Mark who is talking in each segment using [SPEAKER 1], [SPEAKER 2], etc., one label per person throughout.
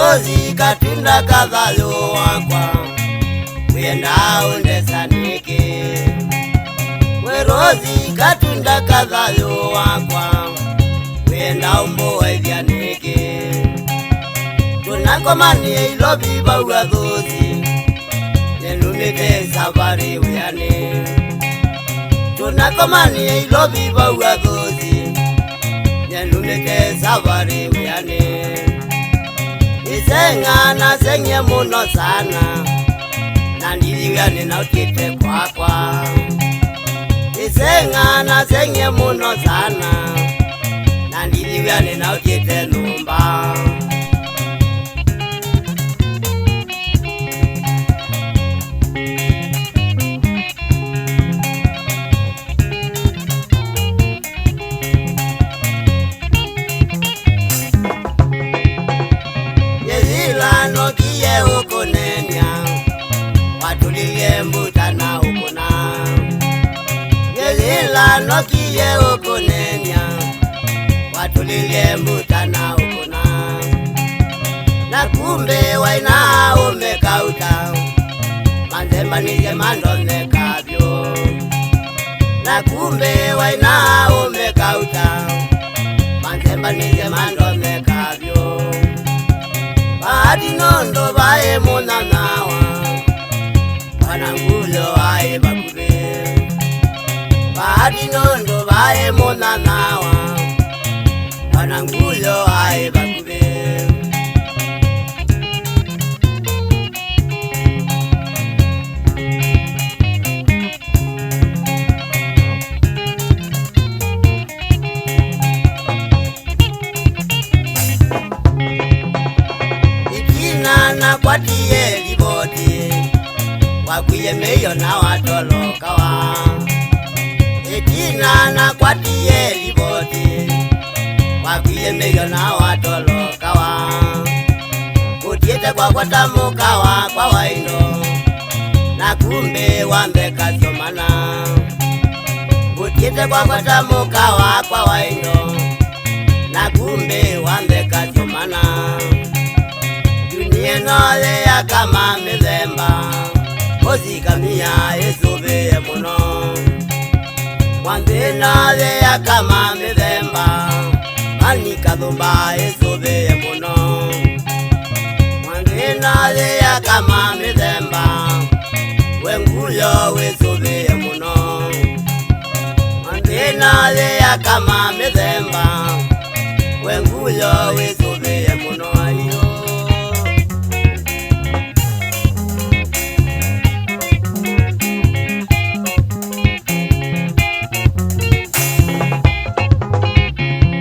[SPEAKER 1] Werozi katunda kathayo wakwa wenda undesanike. Werozi katunda kathayo wakwa wenda umboethianike. Tunakomanie ilobi bauga thuthi nenumite safari wiane. Tunakomanie ilobi bauga thuthi nenumite safari wiane. Isenga na senye muno sana na ndiliwani na utite kwakwa. Isenga na senye muno sana na ndiliwani na utite numba. Yezilano kiye ukunenya watulilie mbutana ukuna. Yezilano kiye ukunenya watulilie mbutana ukuna. Na kumbe waina umekauta manzemba nije mandone kabyo. Na kumbe waina umekauta manzemba nije mandone kabyo. Bahati nondo bae mona nawa wanangulo ae bakube. Bahati nondo bae mona nawa wanangulo ae bakube. Na kwatie libodi wakwiye meyo na watoloka wa. Etina na kwatie libodi wakwiye meyo na watoloka wa. Kutiete kwa kwatamuka wa kwa waino na kumbe wambeka somana. Kutiete kwa kwatamuka wa kwa waino na kumbe wambeka somana. Nienole ya kama mizemba ozikamia esubeye muno. Wanzinole ya kama mizemba manikadhumba esubeye muno. Wanzinole ya kama mizemba wenguyo wesubeye muno. Wanzinole ya kama mizemba wenguyo wesubeye muno.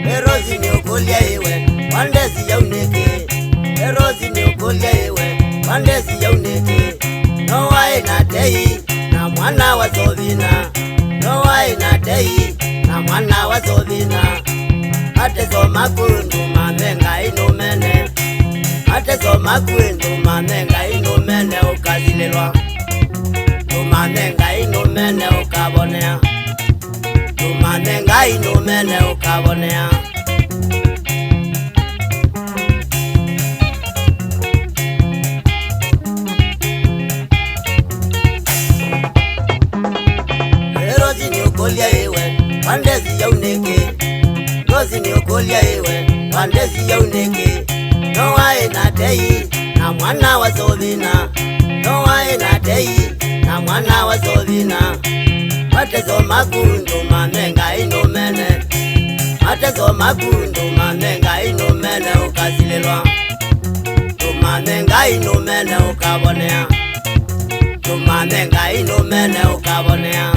[SPEAKER 1] Werozi ni ukulia iwe wandezi ya uneke. Werozi ni ukulia iwe wandezi ya uneke. Noa inatei na mwana wa Sovina. Noa inatei na mwana wa Sovina. Ate soma kundu mamenga inumene. Ate soma kundu mamenga inumene ukazililwa. Tumamenga inumene ukabonea. Tumamenga inumene ukabonea. Werozi ni ukulia iwe wandezi ya uneke. Werozi ni ukulia iwe wandezi ya uneke. Noa inatei na mwana wa Sovina. Noa inatei na mwana wa Sovina. Matezo magundu mamenga inumene. Matezo magundu mamenga inumene ukazililwa. Tumamenga inumene ukabonea. Tumamenga inumene ukabonea.